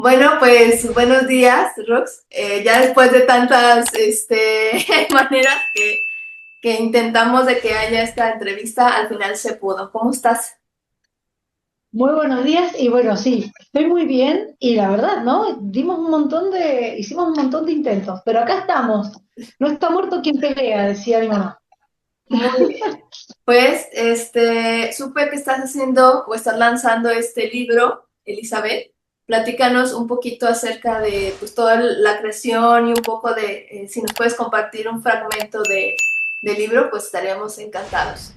Bueno, pues buenos días, Rox. Ya después de tantas maneras que intentamos de que haya esta entrevista, al final se pudo. ¿Cómo estás? Muy buenos días y bueno, sí, estoy muy bien y la verdad, ¿no? Hicimos un montón de intentos, pero acá estamos. No está muerto quien pelea, decía mi mamá. Muy bien. Pues, supe que estás haciendo o estás lanzando este libro, Elizabeth. Platícanos un poquito acerca de pues toda la creación y un poco de, si nos puedes compartir un fragmento del libro, pues estaríamos encantados.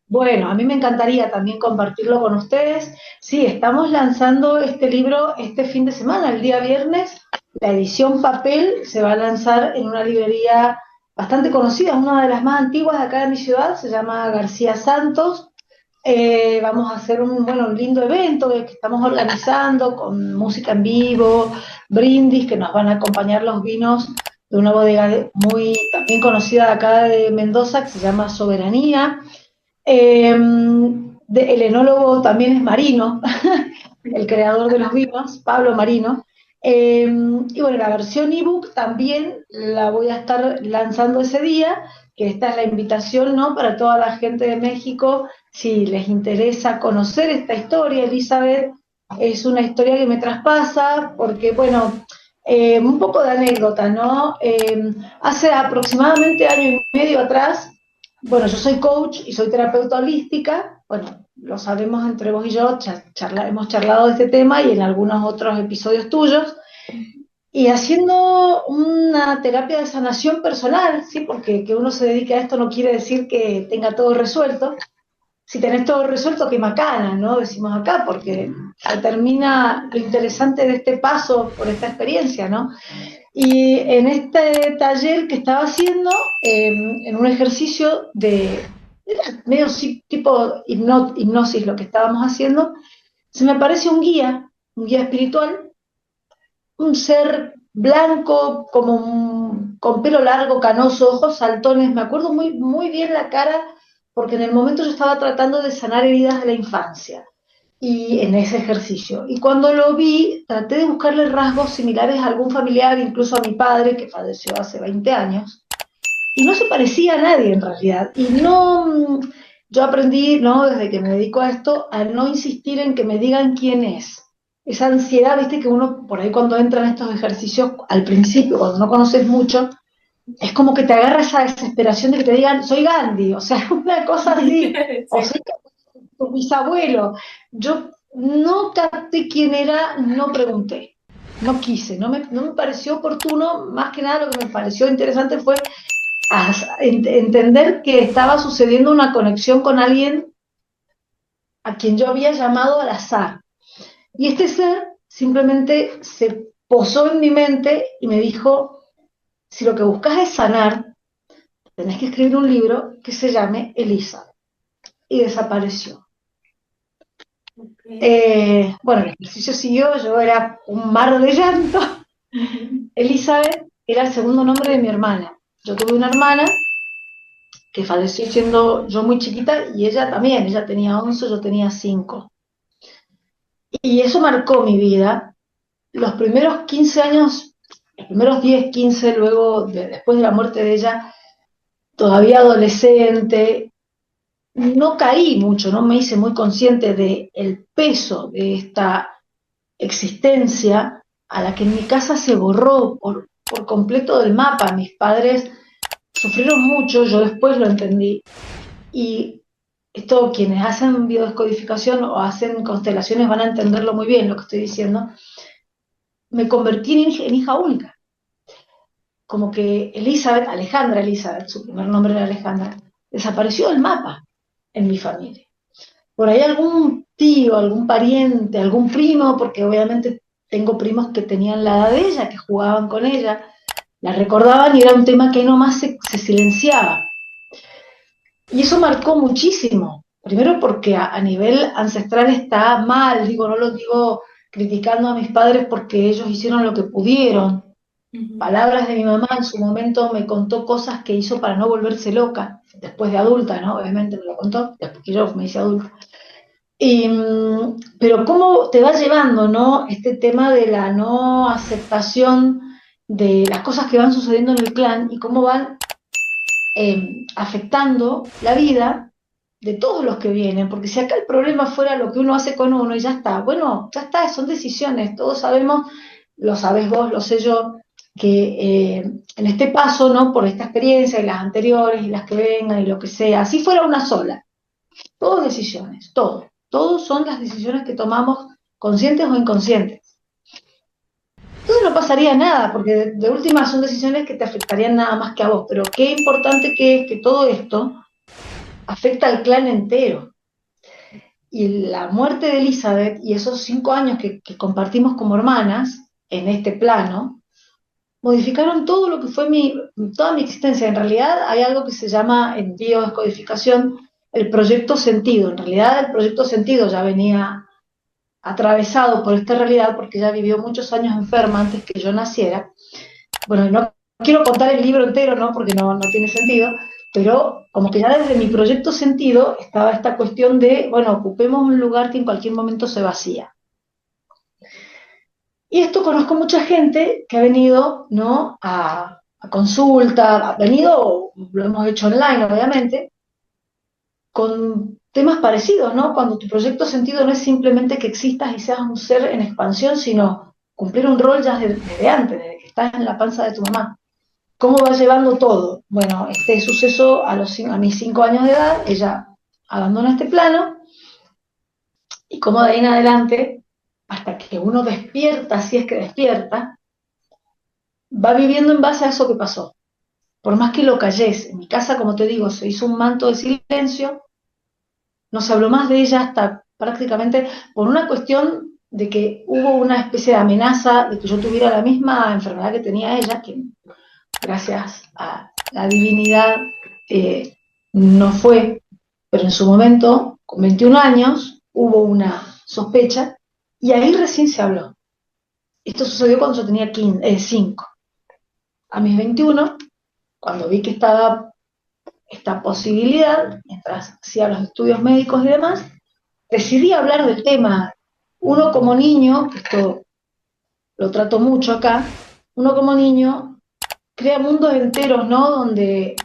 Bueno, a mí me encantaría también compartirlo con ustedes. Sí, estamos lanzando este libro este fin de semana, el día viernes. La edición papel se va a lanzar en una librería bastante conocida, una de las más antiguas de acá de mi ciudad, se llama García Santos. Vamos a hacer un lindo evento que estamos organizando con música en vivo, brindis, que nos van a acompañar los vinos de una bodega muy también conocida de acá de Mendoza, que se llama Soberanía. El enólogo también es Marino, el creador de los vinos, Pablo Marino. Y bueno, la versión ebook también la voy a estar lanzando ese día, que esta es la invitación, ¿no? Para toda la gente de México, si les interesa conocer esta historia, Elizabeth, es una historia que me traspasa, porque bueno, un poco de anécdota, ¿no? Hace aproximadamente año y medio atrás, bueno, yo soy coach y soy terapeuta holística. Bueno, lo sabemos entre vos y yo, hemos charlado de este tema y en algunos otros episodios tuyos. Y haciendo una terapia de sanación personal, ¿sí? Porque que uno se dedique a esto no quiere decir que tenga todo resuelto. Si tenés todo resuelto, qué macana, ¿no? Decimos acá, porque termina lo interesante de este paso por esta experiencia, ¿no? Y en este taller que estaba haciendo, en un ejercicio era medio tipo hipnosis lo que estábamos haciendo, se me aparece un guía espiritual, un ser blanco, con pelo largo, canoso, ojos saltones. Me acuerdo muy bien la cara, porque en el momento yo estaba tratando de sanar heridas de la infancia y en ese ejercicio. Y cuando lo vi, traté de buscarle rasgos similares a algún familiar, incluso a mi padre, que falleció hace 20 años, y no se parecía a nadie en realidad. Y no, yo aprendí, ¿no? Desde que me dedico a esto, a no insistir en que me digan quién es. Esa ansiedad, viste, que uno por ahí cuando entra en estos ejercicios, al principio, cuando no conoces mucho, es como que te agarra esa desesperación de que te digan, soy Gandhi, o sea, una cosa así, o Sí. soy tu bisabuelo. Yo no capté quién era, no pregunté, no quise, no me pareció oportuno. Más que nada lo que me pareció interesante fue entender que estaba sucediendo una conexión con alguien a quien yo había llamado al azar. Y este ser simplemente se posó en mi mente y me dijo, si lo que buscas es sanar, tenés que escribir un libro que se llame Elisa. Y desapareció. Ok. Bueno, el ejercicio siguió, yo era un mar de llanto. Elizabeth era el segundo nombre de mi hermana. Yo tuve una hermana que falleció siendo yo muy chiquita y ella también, ella tenía 11, yo tenía 5. Y eso marcó mi vida. Los primeros 15 años, los primeros 10, 15, después de la muerte de ella, todavía adolescente, no caí mucho, no me hice muy consciente del peso de esta existencia a la que en mi casa se borró por completo del mapa. Mis padres sufrieron mucho, yo después lo entendí. Y esto, quienes hacen biodescodificación o hacen constelaciones van a entenderlo muy bien lo que estoy diciendo. Me convertí en hija única. Como que Alejandra Elizabeth, su primer nombre era Alejandra, desapareció del mapa en mi familia. Por ahí algún tío, algún pariente, algún primo, porque obviamente tengo primos que tenían la edad de ella, que jugaban con ella, la recordaban y era un tema que nomás se silenciaba. Y eso marcó muchísimo. Primero porque a nivel ancestral está mal, digo, no lo digo criticando a mis padres porque ellos hicieron lo que pudieron. Ujú. Palabras de mi mamá en su momento me contó cosas que hizo para no volverse loca, después de adulta, ¿no? Obviamente me lo contó, después que yo me hice adulta. Pero cómo te va llevando, ¿no? Este tema de la no aceptación de las cosas que van sucediendo en el clan y cómo van afectando la vida de todos los que vienen, porque si acá el problema fuera lo que uno hace con uno y ya está, bueno, ya está, son decisiones, todos sabemos, lo sabes vos, lo sé yo, que en este paso, ¿no? Por esta experiencia y las anteriores y las que vengan y lo que sea, si fuera una sola, todo decisiones, todos son las decisiones que tomamos conscientes o inconscientes. Entonces no pasaría nada, porque de última son decisiones que te afectarían nada más que a vos, pero qué importante que es que todo esto afecta al clan entero. Y la muerte de Elizabeth y esos 5 años que compartimos como hermanas en este plano, modificaron todo lo que fue toda mi existencia. En realidad hay algo que se llama en biodescodificación el proyecto sentido. En realidad el proyecto sentido ya venía atravesado por esta realidad porque ella vivió muchos años enferma antes que yo naciera. Bueno, no quiero contar el libro entero, ¿no? Porque no tiene sentido, pero como que ya desde mi proyecto sentido estaba esta cuestión de, bueno, ocupemos un lugar que en cualquier momento se vacía. Y esto conozco mucha gente que ha venido, ¿no? A consulta, ha venido, lo hemos hecho online, obviamente, con temas parecidos, ¿no? Cuando tu proyecto sentido no es simplemente que existas y seas un ser en expansión, sino cumplir un rol ya desde antes, desde que estás en la panza de tu mamá. ¿Cómo va llevando todo? Bueno, este suceso a mis 5 años de edad, ella abandona este plano y cómo de ahí en adelante, hasta que uno despierta, si es que despierta, va viviendo en base a eso que pasó. Por más que lo calles, en mi casa, como te digo, se hizo un manto de silencio, no se habló más de ella hasta prácticamente por una cuestión de que hubo una especie de amenaza de que yo tuviera la misma enfermedad que tenía ella, que gracias a la divinidad no fue, pero en su momento, con 21 años, hubo una sospecha y ahí recién se habló. Esto sucedió cuando yo tenía 5. A mis 21, cuando vi que estaba esta posibilidad, mientras hacía los estudios médicos y demás, decidí hablar del tema. Uno como niño, esto lo trato mucho acá, uno como niño crea mundos enteros, ¿no? Donde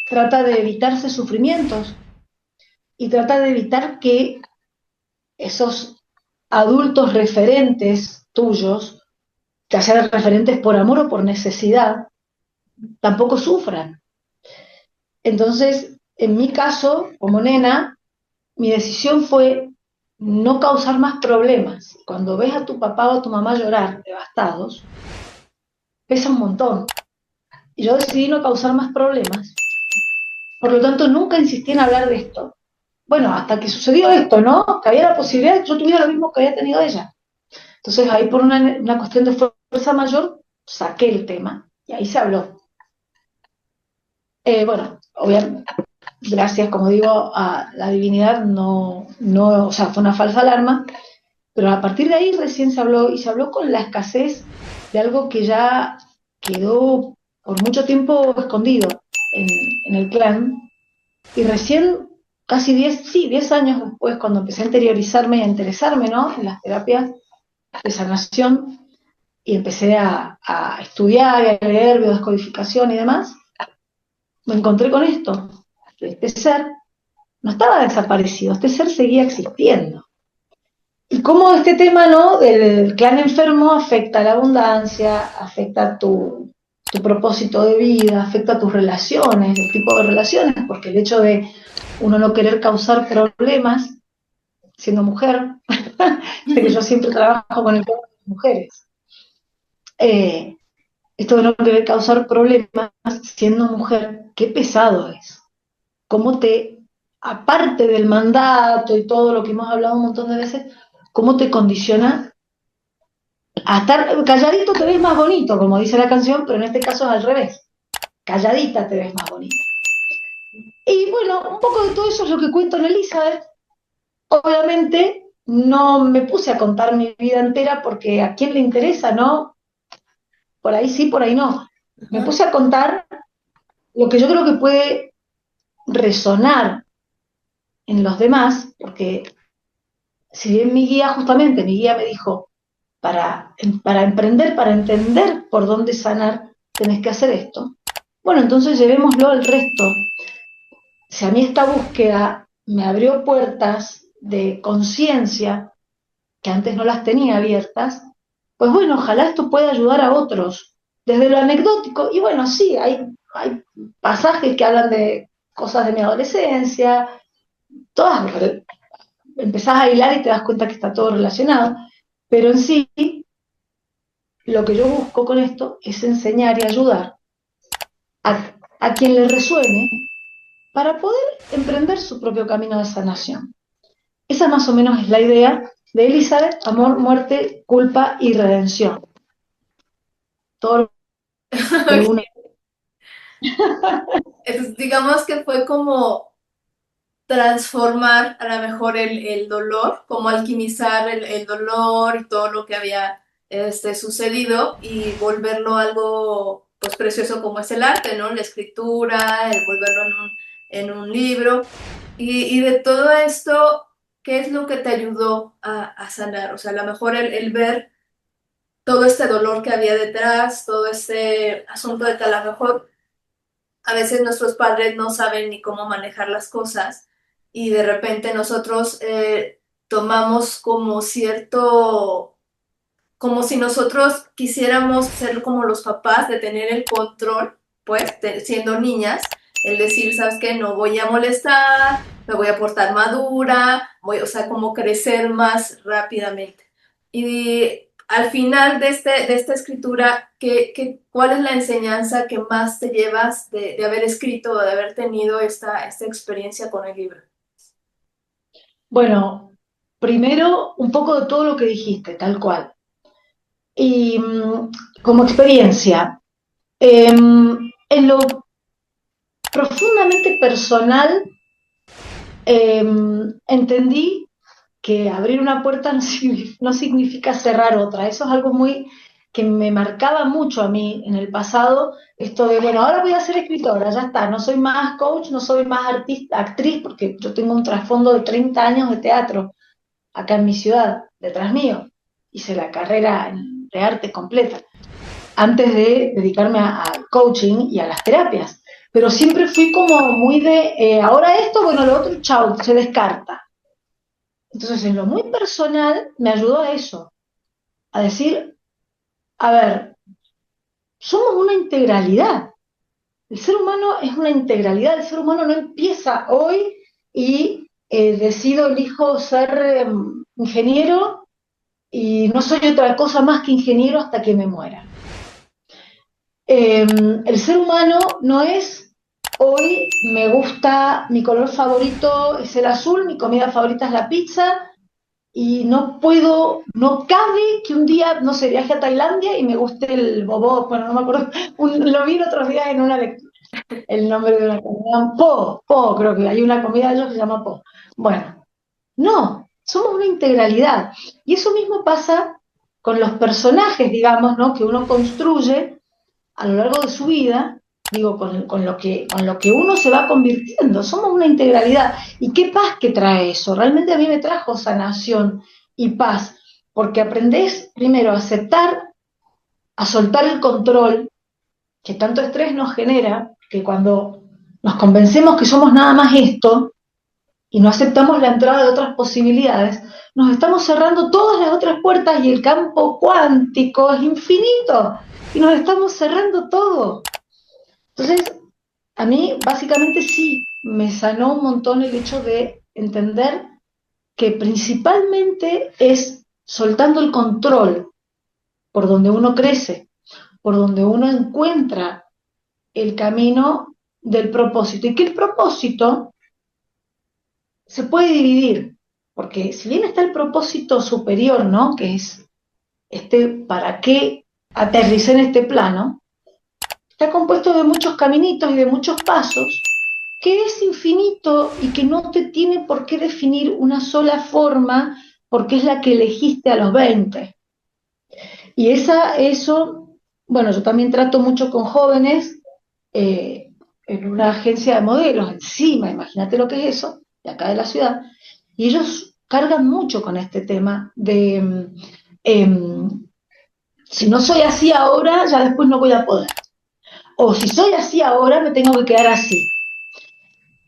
trata de evitarse sufrimientos y trata de evitar que esos adultos referentes tuyos, ya sean referentes por amor o por necesidad, tampoco sufran. Entonces, en mi caso, como nena, mi decisión fue no causar más problemas. Cuando ves a tu papá o a tu mamá llorar devastados, pesa un montón. Y yo decidí no causar más problemas. Por lo tanto, nunca insistí en hablar de esto. Bueno, hasta que sucedió esto, ¿no? Que había la posibilidad de que yo tuviera lo mismo que había tenido ella. Entonces ahí por una cuestión de fuerza mayor saqué el tema y ahí se habló. Bueno, obviamente, gracias, como digo, a la divinidad, o sea, fue una falsa alarma, pero a partir de ahí recién se habló y se habló con la escasez de algo que ya quedó por mucho tiempo escondido en el clan y recién casi 10 años después, cuando empecé a interiorizarme y a interesarme, ¿no? En las terapias de sanación y empecé a estudiar y a leer biodescodificación y demás, me encontré con esto. Este ser no estaba desaparecido, este ser seguía existiendo. Y cómo este tema, ¿no? Del clan enfermo afecta la abundancia, afecta tu propósito de vida, afecta tus relaciones, el tipo de relaciones, porque el hecho de uno no querer causar problemas siendo mujer, sé que yo siempre trabajo con el tema de las mujeres, eh, esto de no querer causar problemas siendo mujer, qué pesado es. Cómo aparte del mandato y todo lo que hemos hablado un montón de veces, cómo te condiciona a estar calladito te ves más bonito, como dice la canción, pero en este caso es al revés. Calladita te ves más bonita. Y bueno, un poco de todo eso es lo que cuento en Elizabeth. Obviamente no me puse a contar mi vida entera porque a quién le interesa, ¿no? Por ahí sí, por ahí no. Me puse a contar lo que yo creo que puede resonar en los demás, porque si bien mi guía me dijo, para emprender, para entender por dónde sanar, tenés que hacer esto. Bueno, entonces llevémoslo al resto. Si a mí esta búsqueda me abrió puertas de conciencia que antes no las tenía abiertas, pues bueno, ojalá esto pueda ayudar a otros. Desde lo anecdótico, y bueno, sí, hay pasajes que hablan de cosas de mi adolescencia, todas empezás a hilar y te das cuenta que está todo relacionado, pero en sí, lo que yo busco con esto es enseñar y ayudar a quien le resuene para poder emprender su propio camino de sanación. Esa más o menos es la idea de Elizabeth, amor, muerte, culpa y redención. Todo lo que uno... Entonces, digamos que fue como transformar a lo mejor el dolor, como alquimizar el dolor y todo lo que había sucedido y volverlo algo pues precioso como es el arte, ¿no? La escritura, el volverlo en un libro. Y de todo esto, ¿qué es lo que te ayudó a sanar? O sea, a lo mejor el ver todo este dolor que había detrás, todo este asunto de que a lo mejor a veces nuestros padres no saben ni cómo manejar las cosas y de repente nosotros tomamos como cierto, como si nosotros quisiéramos ser como los papás, de tener el control, pues, siendo niñas, el decir, ¿sabes qué? No voy a molestar, me voy a portar madura, voy, o sea, como crecer más rápidamente. Y al final de esta escritura, ¿cuál es la enseñanza que más te llevas de haber escrito o de haber tenido esta experiencia con el libro? Bueno, primero un poco de todo lo que dijiste, tal cual. Y como experiencia, en lo profundamente personal, entendí que abrir una puerta no significa cerrar otra. Eso es algo muy que me marcaba mucho a mí en el pasado, esto de, bueno, ahora voy a ser escritora, ya está, no soy más coach, no soy más artista, actriz, porque yo tengo un trasfondo de 30 años de teatro acá en mi ciudad, detrás mío. Hice la carrera de arte completa antes de dedicarme al coaching y a las terapias. Pero siempre fui como muy de, ahora esto, bueno, lo otro, chao, se descarta. Entonces, en lo muy personal, me ayudó a eso, a decir, a ver, somos una integralidad. El ser humano es una integralidad. El ser humano no empieza hoy y decido, elijo ser ingeniero y no soy otra cosa más que ingeniero hasta que me muera. El ser humano no es, hoy me gusta, mi color favorito es el azul, mi comida favorita es la pizza, y no puedo, no cabe que un día, no sé, viaje a Tailandia y me guste el bobo, bueno, no me acuerdo, lo vi el otro día en una lectura, el nombre de una comida, creo que hay una comida de ellos que se llama po. Bueno, no, somos una integralidad. Y eso mismo pasa con los personajes, digamos, ¿no? Que uno construye a lo largo de su vida, digo, con lo que uno se va convirtiendo, somos una integralidad. ¿Y qué paz que trae eso? Realmente a mí me trajo sanación y paz, porque aprendés primero a aceptar, a soltar el control que tanto estrés nos genera, que cuando nos convencemos que somos nada más esto y no aceptamos la entrada de otras posibilidades, nos estamos cerrando todas las otras puertas y el campo cuántico es infinito y nos estamos cerrando todo. Entonces, a mí básicamente sí, me sanó un montón el hecho de entender que principalmente es soltando el control por donde uno crece, por donde uno encuentra el camino del propósito. Y que el propósito se puede dividir, porque si bien está el propósito superior, ¿no? Que es para qué aterricé en este plano, está compuesto de muchos caminitos y de muchos pasos que es infinito y que no te tiene por qué definir una sola forma porque es la que elegiste a los 20. Y eso, bueno, yo también trato mucho con jóvenes en una agencia de modelos, encima, imagínate lo que es eso, de acá de la ciudad, y ellos cargan mucho con este tema de si no soy así ahora, ya después no voy a poder. O si soy así ahora, me tengo que quedar así.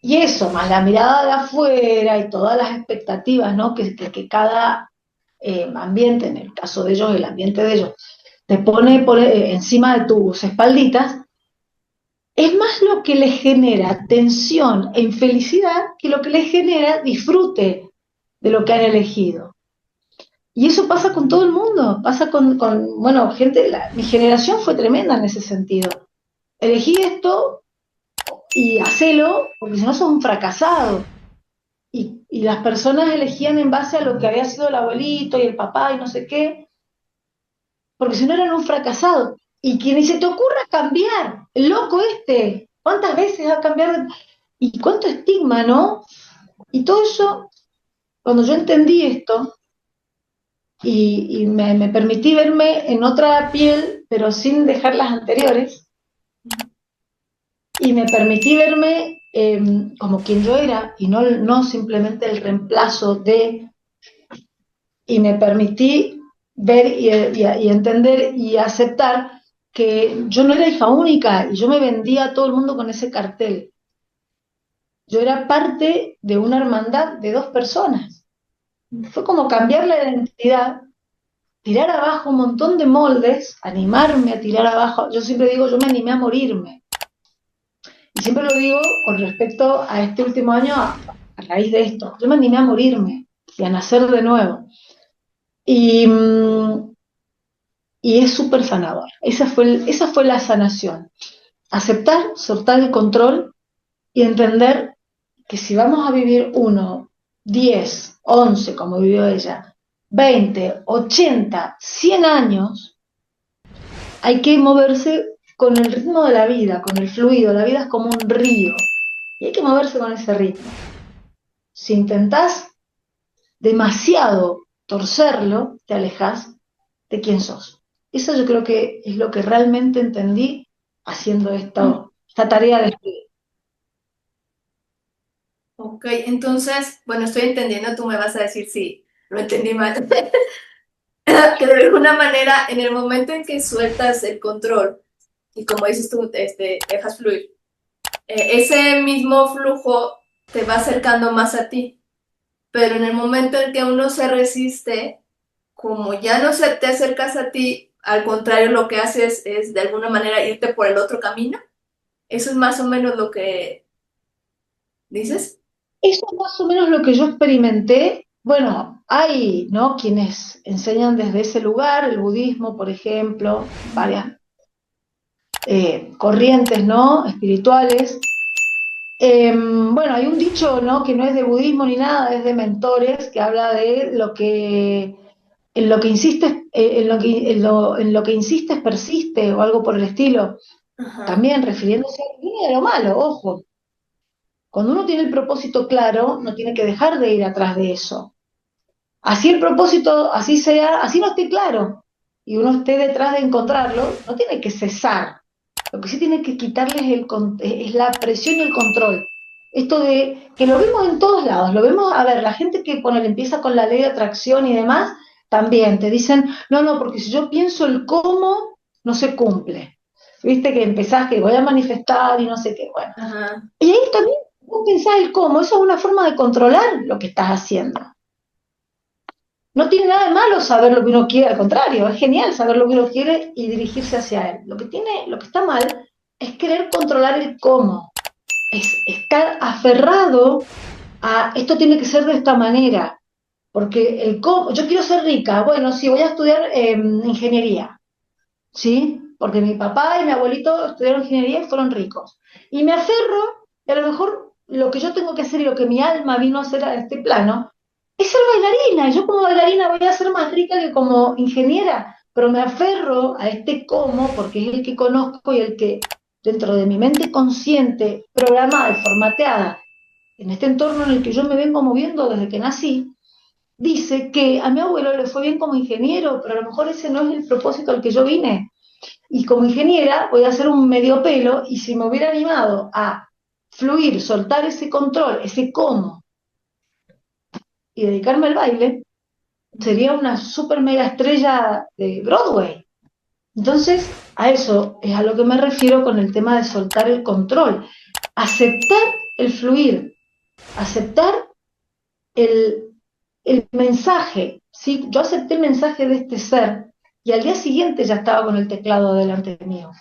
Y eso, más la mirada de afuera y todas las expectativas, ¿no? Que cada ambiente, en el caso de ellos, el ambiente de ellos, te pone encima de tus espalditas, es más lo que les genera tensión e infelicidad que lo que les genera disfrute de lo que han elegido. Y eso pasa con todo el mundo, pasa bueno, gente, mi generación fue tremenda en ese sentido. Elegí esto y hacelo, porque si no sos un fracasado. Y las personas elegían en base a lo que había sido el abuelito y el papá y no sé qué, porque si no eran un fracasado. Y que ni se te ocurra cambiar, el loco este, ¿cuántas veces va a cambiar? Y cuánto estigma, ¿no? Y todo eso, cuando yo entendí esto y me permití verme en otra piel, pero sin dejar las anteriores, y me permití verme como quien yo era y no simplemente el reemplazo de, y me permití ver y entender y aceptar que yo no era hija única y yo me vendía a todo el mundo con ese cartel. Yo era parte de una hermandad de dos personas. Fue como cambiar la identidad, tirar abajo un montón de moldes, animarme a tirar abajo. Yo siempre digo, yo me animé a morirme. Y siempre lo digo con respecto a este último año, a raíz de esto. Yo me animé a morirme y a nacer de nuevo. Y, y es súper sanador. Esa fue la sanación. Aceptar, soltar el control y entender que si vamos a vivir 10, 11, como vivió ella, 20, 80, 100 años, hay que moverse con el ritmo de la vida, con el fluido. La vida es como un río y hay que moverse con ese ritmo. Si intentás demasiado torcerlo, te alejas de quién sos. Eso yo creo que es lo que realmente entendí haciendo esta tarea de estudio. Ok, entonces, bueno, estoy entendiendo, tú me vas a decir si lo entendí mal. Que de alguna manera, en el momento en que sueltas el control y como dices tú, dejas fluir, ese mismo flujo te va acercando más a ti. Pero en el momento en que uno se resiste, como ya no se te acercas a ti, al contrario, lo que haces es de alguna manera irte por el otro camino. Eso es más o menos lo que dices. Eso es más o menos lo que yo experimenté. Bueno, hay, ¿no?, quienes enseñan desde ese lugar, el budismo, por ejemplo, varias corrientes, ¿no?, espirituales. Bueno, hay un dicho, ¿no?, que no es de budismo ni nada, es de mentores, que habla de en lo que insistes, en lo que insistes persiste, o algo por el estilo. Ajá. También refiriéndose al bien y a lo malo, ojo. Cuando uno tiene el propósito claro, no tiene que dejar de ir atrás de eso. Así el propósito, así sea, así no esté claro, y uno esté detrás de encontrarlo, no tiene que cesar. Lo que sí tiene que quitarles es la presión y el control. Esto de que lo vemos en todos lados, lo vemos, a ver, la gente que empieza con la ley de atracción y demás, también te dicen, no, no, porque si yo pienso el cómo, no se cumple. Viste que empezás que voy a manifestar y no sé qué, bueno. Ajá. Y ahí también vos pensás el cómo, eso es una forma de controlar lo que estás haciendo. No tiene nada de malo saber lo que uno quiere, al contrario, es genial saber lo que uno quiere y dirigirse hacia él. Lo que está mal es querer controlar el cómo, es estar aferrado a esto tiene que ser de esta manera, porque el cómo, yo quiero ser rica, bueno, sí, voy a estudiar ingeniería, ¿sí? Porque mi papá y mi abuelito estudiaron ingeniería y fueron ricos. Y me aferro, y a lo mejor lo que yo tengo que hacer y lo que mi alma vino a hacer a este plano es ser bailarina. Y yo como bailarina voy a ser más rica que como ingeniera, pero me aferro a este cómo porque es el que conozco y el que dentro de mi mente consciente, programada y formateada, en este entorno en el que yo me vengo moviendo desde que nací, dice que a mi abuelo le fue bien como ingeniero, pero a lo mejor ese no es el propósito al que yo vine. Y como ingeniera voy a hacer un medio pelo y si me hubiera animado a fluir, soltar ese control, ese cómo, y dedicarme al baile, sería una super mega estrella de Broadway. Entonces, a eso es a lo que me refiero con el tema de soltar el control. Aceptar el fluir, aceptar el, el mensaje, ¿sí? Yo acepté el mensaje de este ser y al día siguiente ya estaba con el teclado delante mío.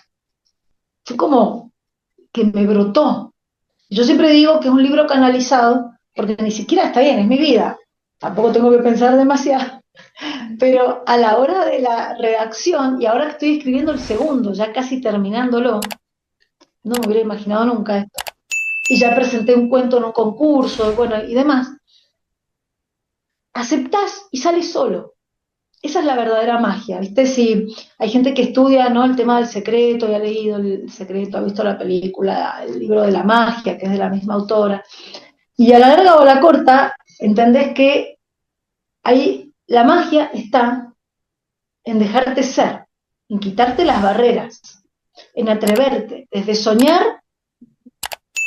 Fue como que me brotó. Yo siempre digo que es un libro canalizado, porque ni siquiera está bien, es mi vida. Tampoco tengo que pensar demasiado. Pero a la hora de la redacción, y ahora que estoy escribiendo el segundo, ya casi terminándolo, no me hubiera imaginado nunca esto. Y ya presenté un cuento en un concurso, bueno, y demás. Aceptás y sales solo. Esa es la verdadera magia, ¿viste? Si hay gente que estudia, ¿no?, el tema del secreto, y ha leído el secreto, ha visto la película, el libro de la magia, que es de la misma autora, y a la larga o a la corta, entendés que ahí la magia está en dejarte ser, en quitarte las barreras, en atreverte, desde soñar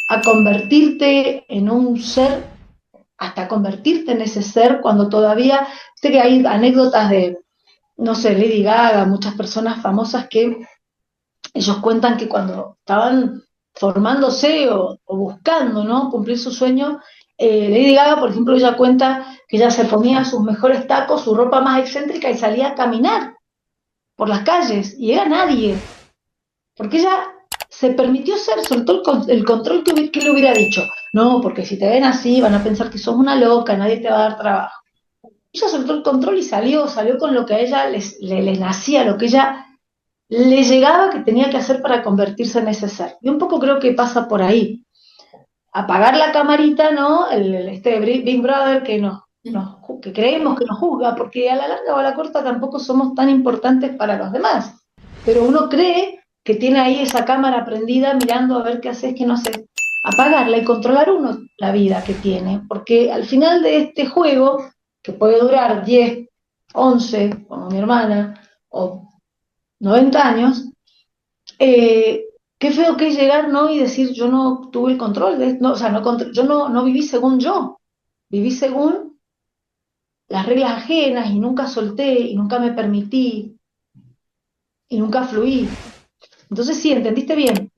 a convertirte en un ser, hasta convertirte en ese ser cuando todavía, sé que hay anécdotas de, no sé, Lady Gaga, muchas personas famosas que ellos cuentan que cuando estaban formándose o buscando, ¿no?, cumplir su sueño, Lady Gaga, por ejemplo, ella cuenta que ella se ponía sus mejores tacos, su ropa más excéntrica y salía a caminar por las calles y era nadie, porque ella se permitió ser, soltó el control que le hubiera dicho. No, porque si te ven así van a pensar que sos una loca, nadie te va a dar trabajo. Ella soltó el control y salió con lo que a ella le nacía, lo que ella le llegaba que tenía que hacer para convertirse en ese ser. Y un poco creo que pasa por ahí. Apagar la camarita, ¿no? Este Big Brother que creemos que nos juzga, porque a la larga o a la corta tampoco somos tan importantes para los demás. Pero uno cree que tiene ahí esa cámara prendida mirando a ver qué haces, qué no haces. Apagarla y controlar uno la vida que tiene, porque al final de este juego, que puede durar 10, 11, como mi hermana, o 90 años, qué feo que es llegar, ¿no?, y decir, yo no tuve el control de esto, no, o sea, yo no viví según yo, viví según las reglas ajenas y nunca solté y nunca me permití y nunca fluí. Entonces sí, entendiste bien.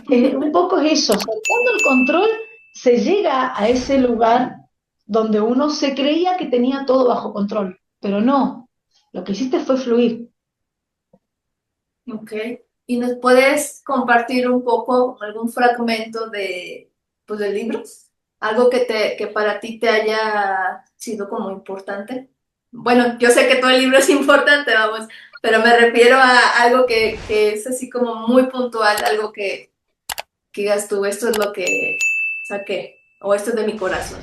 Un poco es eso, soltando el control se llega a ese lugar donde uno se creía que tenía todo bajo control, pero no, lo que hiciste fue fluir. Ok. ¿Y nos puedes compartir un poco algún fragmento pues, del libro? Algo que para ti te haya sido como importante. Bueno, yo sé que todo el libro es importante, vamos, pero me refiero a algo que es así como muy puntual, algo que digas tú, esto es lo que saqué, o esto es de mi corazón.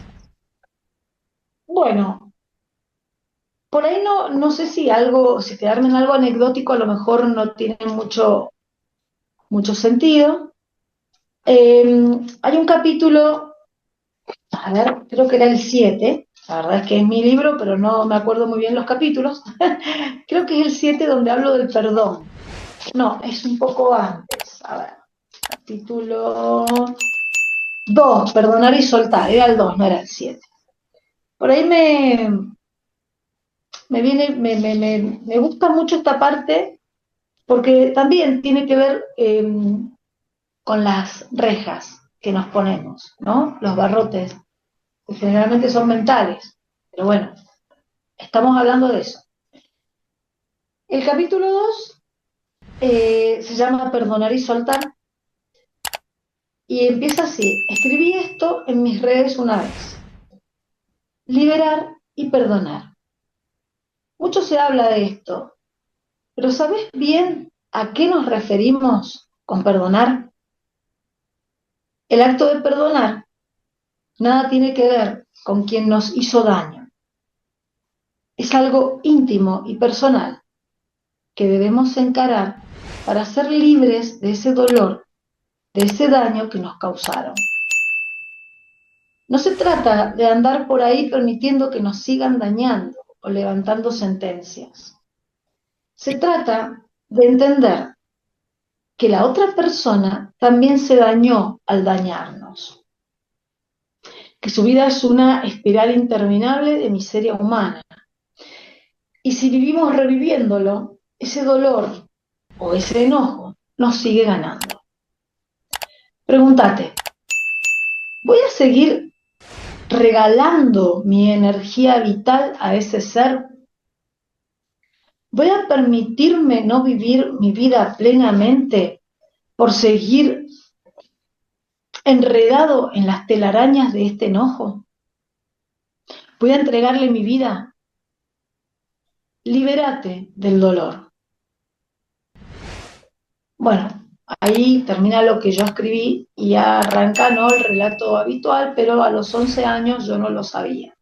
Bueno, por ahí no sé si algo, si quedarme en algo anecdótico a lo mejor no tiene mucho sentido. Hay un capítulo, a ver, creo que era el 7. La verdad es que es mi libro, pero no me acuerdo muy bien los capítulos. Creo que es el 7 donde hablo del perdón. No, es un poco antes. A ver, capítulo 2, perdonar y soltar. Era el 2, no era el 7. Por ahí me viene, me gusta mucho esta parte porque también tiene que ver con las rejas que nos ponemos, ¿no? Los barrotes, que generalmente son mentales. Pero bueno, estamos hablando de eso. El capítulo 2 se llama Perdonar y soltar y empieza así. Escribí esto en mis redes una vez. Liberar y perdonar. Mucho se habla de esto, pero ¿sabes bien a qué nos referimos con perdonar? El acto de perdonar nada tiene que ver con quien nos hizo daño. Es algo íntimo y personal que debemos encarar para ser libres de ese dolor, de ese daño que nos causaron. No se trata de andar por ahí permitiendo que nos sigan dañando o levantando sentencias. Se trata de entender que la otra persona también se dañó al dañarnos. que su vida es una espiral interminable de miseria humana. Y si vivimos reviviéndolo, ese dolor o ese enojo nos sigue ganando. Pregúntate, ¿voy a seguir regalando mi energía vital a ese ser? ¿Voy a permitirme no vivir mi vida plenamente por seguir enredado en las telarañas de este enojo? ¿Voy a entregarle mi vida? Libérate del dolor. Bueno, ahí termina lo que yo escribí y arranca, ¿no?, el relato habitual, pero a los 11 años yo no lo sabía.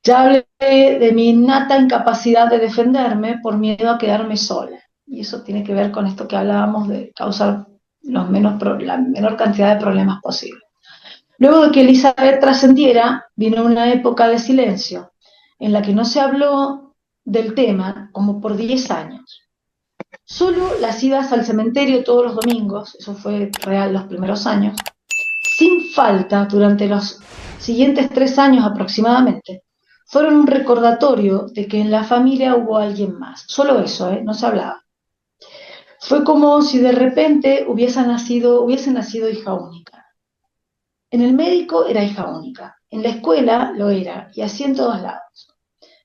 Ya hablé de mi innata incapacidad de defenderme por miedo a quedarme sola. Y eso tiene que ver con esto que hablábamos de causar la menor cantidad de problemas posible. Luego de que Elizabeth trascendiera, vino una época de silencio, en la que no se habló del tema como por 10 años. Solo las idas al cementerio todos los domingos, eso fue real los primeros años, sin falta durante los siguientes 3 años aproximadamente, fueron un recordatorio de que en la familia hubo alguien más. Solo eso, no se hablaba. Fue como si de repente hubiese nacido hija única. En el médico era hija única, en la escuela lo era, y así en todos lados.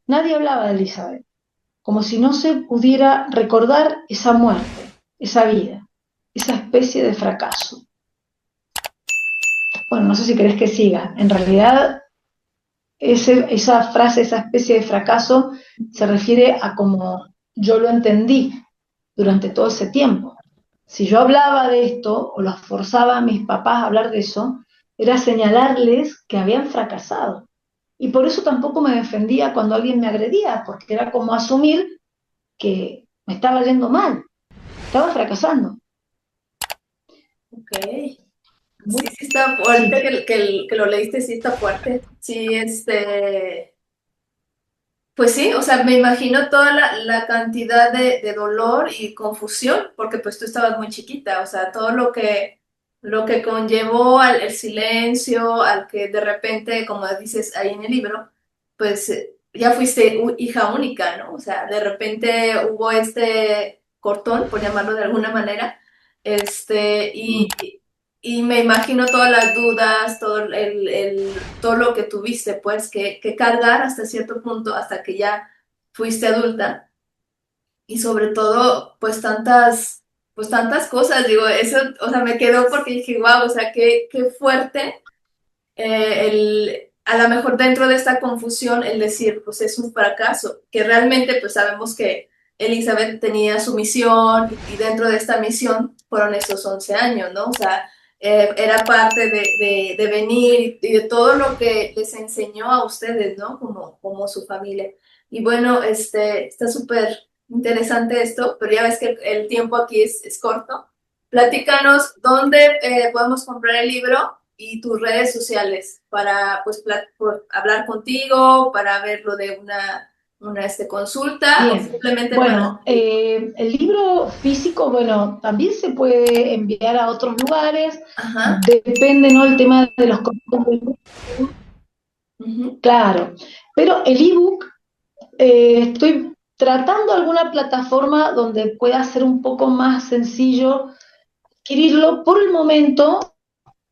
Nadie hablaba de Elizabeth, como si no se pudiera recordar esa muerte, esa vida, esa especie de fracaso. Bueno, no sé si querés que siga. En realidad, esa frase, esa especie de fracaso, se refiere a como yo lo entendí durante todo ese tiempo. Si yo hablaba de esto, o los forzaba a mis papás a hablar de eso, era señalarles que habían fracasado. Y por eso tampoco me defendía cuando alguien me agredía, porque era como asumir que me estaba yendo mal, estaba fracasando. Ok. Sí, sí está fuerte, Sí, que lo leíste, sí está fuerte. Sí, pues sí, o sea, me imagino toda la cantidad de dolor y confusión, porque pues tú estabas muy chiquita, o sea, todo lo que conllevó al el silencio, al que de repente, como dices ahí en el libro, pues ya fuiste hija única, ¿no? O sea, de repente hubo este cortón, por llamarlo de alguna manera, este, y, y me imagino todas las dudas, todo lo que tuviste, pues, que cargar hasta cierto punto, hasta que ya fuiste adulta. Y sobre todo, pues tantas cosas, digo, eso, o sea, me quedó porque dije, wow, o sea, qué fuerte a lo mejor dentro de esta confusión el decir, pues es un fracaso, que realmente pues sabemos que Elizabeth tenía su misión y dentro de esta misión fueron esos 11 años, ¿no? O sea, era parte de venir y de todo lo que les enseñó a ustedes, ¿no? Como su familia. Y bueno, está súper interesante esto, pero ya ves que el tiempo aquí es corto. Platícanos dónde podemos comprar el libro y tus redes sociales para pues hablar contigo, para verlo de una consulta o bien. simplemente para... Bueno, el libro físico, bueno, también se puede enviar a otros lugares, Ajá. depende, ¿no?, el tema de los costos del libro, Uh-huh. claro, pero el ebook, estoy tratando alguna plataforma donde pueda ser un poco más sencillo adquirirlo. Por el momento,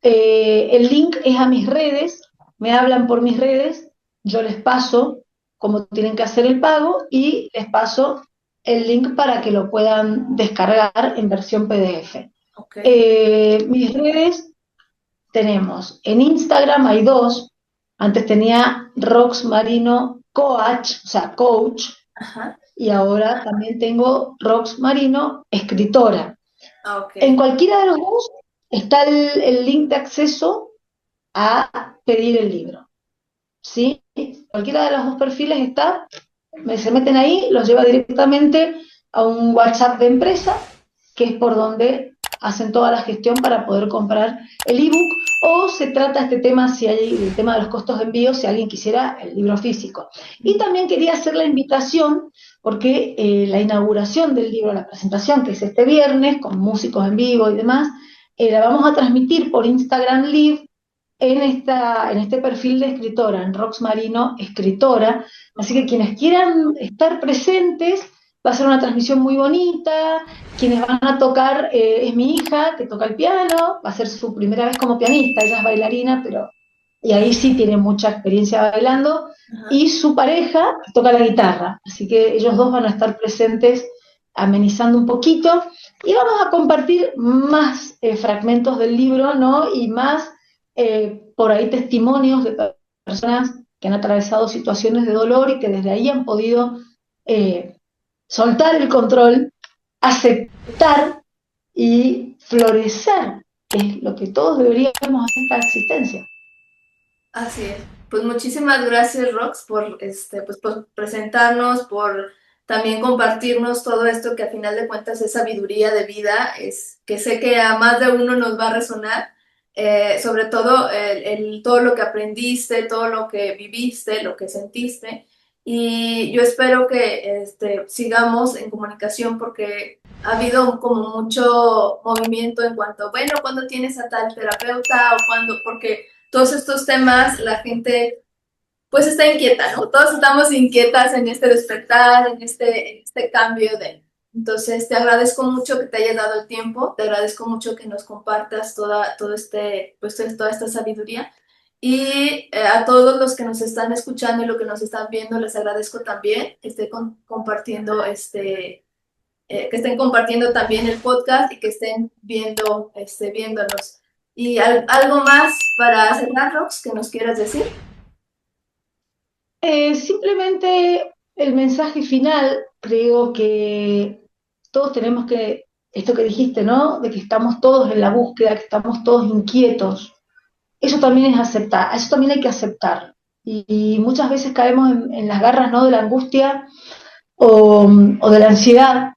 el link es a mis redes, me hablan por mis redes, yo les paso cómo tienen que hacer el pago y les paso el link para que lo puedan descargar en versión PDF. Ok. Mis redes tenemos, en Instagram hay dos, antes tenía Rox Marino Coach, o sea, coach, Ajá. y ahora también tengo Rox Marino, escritora. Ah, ok. En cualquiera de los dos está el link de acceso a pedir el libro, ¿sí? Cualquiera de los dos perfiles está, se meten ahí, los lleva directamente a un WhatsApp de empresa, que es por donde hacen toda la gestión para poder comprar el ebook, o se trata este tema, si hay el tema de los costos de envío, si alguien quisiera el libro físico. Y también quería hacer la invitación, porque la inauguración del libro, la presentación, que es este viernes, con músicos en vivo y demás, la vamos a transmitir por Instagram Live en este perfil de escritora, en Rox Marino, escritora. Así que quienes quieran estar presentes, va a ser una transmisión muy bonita. Quienes van a tocar, es mi hija, que toca el piano, va a ser su primera vez como pianista, ella es bailarina, pero y ahí sí tiene mucha experiencia bailando, Ajá. y su pareja toca la guitarra, así que ellos dos van a estar presentes amenizando un poquito, y vamos a compartir más fragmentos del libro, ¿no? Y más por ahí testimonios de personas que han atravesado situaciones de dolor y que desde ahí han podido eh, soltar el control, aceptar y florecer, que es lo que todos deberíamos hacer en esta existencia. Así es. Pues muchísimas gracias, Rox, pues, por presentarnos, por también compartirnos todo esto que a final de cuentas es sabiduría de vida, es que sé que a más de uno nos va a resonar, sobre todo todo lo que aprendiste, todo lo que viviste, lo que sentiste. Y yo espero que sigamos en comunicación porque ha habido como mucho movimiento en cuanto, bueno, cuando tienes a tal terapeuta o cuando, porque todos estos temas, la gente pues está inquieta, ¿no? Todos estamos inquietas en este despertar, en este cambio de... Entonces, te agradezco mucho que te hayas dado el tiempo, te agradezco mucho que nos compartas pues, toda esta sabiduría. Y a todos los que nos están escuchando y los que nos están viendo, les agradezco también que estén compartiendo que estén compartiendo también el podcast y que estén viéndonos. ¿Y algo más para cerrar, Rox, que nos quieras decir? Simplemente el mensaje final, creo que todos tenemos que, esto que dijiste, ¿no? De que estamos todos en la búsqueda, que estamos todos inquietos. Eso también es aceptar, eso también hay que aceptar. Y muchas veces caemos en las garras, ¿no? De la angustia o de la ansiedad.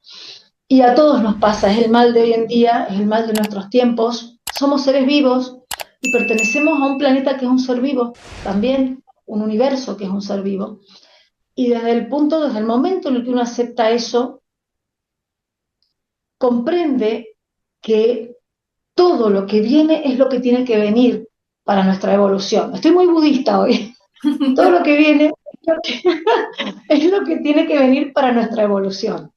Y a todos nos pasa, es el mal de hoy en día, es el mal de nuestros tiempos. Somos seres vivos y pertenecemos a un planeta que es un ser vivo, también un universo que es un ser vivo. Y desde el momento en el que uno acepta eso, comprende que todo lo que viene es lo que tiene que venir para nuestra evolución. Estoy muy budista hoy. Todo lo que viene es lo que tiene que venir para nuestra evolución.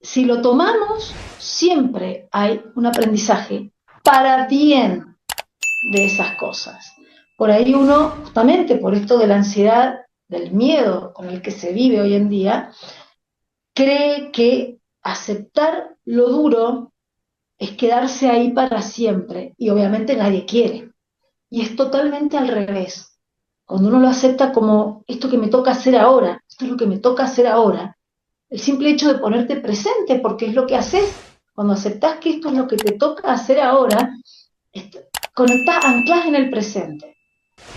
Si lo tomamos, siempre hay un aprendizaje para bien de esas cosas. Por ahí uno, justamente por esto de la ansiedad, del miedo con el que se vive hoy en día, cree que aceptar lo duro es quedarse ahí para siempre, y obviamente nadie quiere. Y es totalmente al revés. Cuando uno lo acepta como esto que me toca hacer ahora, esto es lo que me toca hacer ahora, el simple hecho de ponerte presente, porque es lo que haces, cuando aceptás que esto es lo que te toca hacer ahora, conectás, anclas en el presente.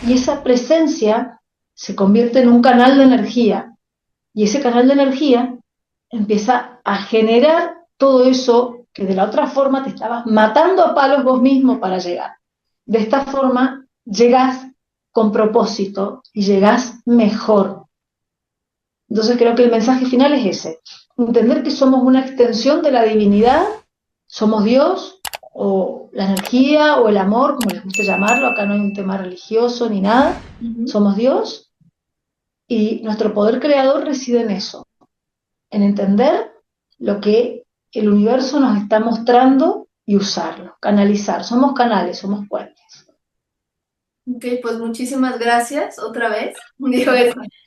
Y esa presencia se convierte en un canal de energía. Y ese canal de energía empieza a generar todo eso que de la otra forma te estabas matando a palos vos mismo para llegar. De esta forma llegás con propósito y llegás mejor. Entonces creo que el mensaje final es ese, entender que somos una extensión de la divinidad, somos Dios, o la energía, o el amor, como les guste llamarlo, acá no hay un tema religioso ni nada, Uh-huh. somos Dios, y nuestro poder creador reside en eso, en entender lo que el universo nos está mostrando y usarlo, canalizar, somos canales, somos puentes. Ok, pues muchísimas gracias otra vez. Digo,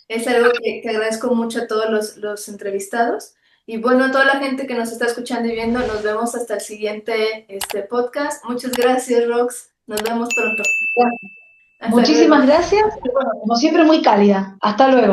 es algo que agradezco mucho a todos los entrevistados. Y bueno, a toda la gente que nos está escuchando y viendo, nos vemos hasta el siguiente podcast. Muchas gracias, Rox. Nos vemos pronto. Hasta luego. Muchísimas gracias, y bueno, como siempre muy cálida. Hasta luego.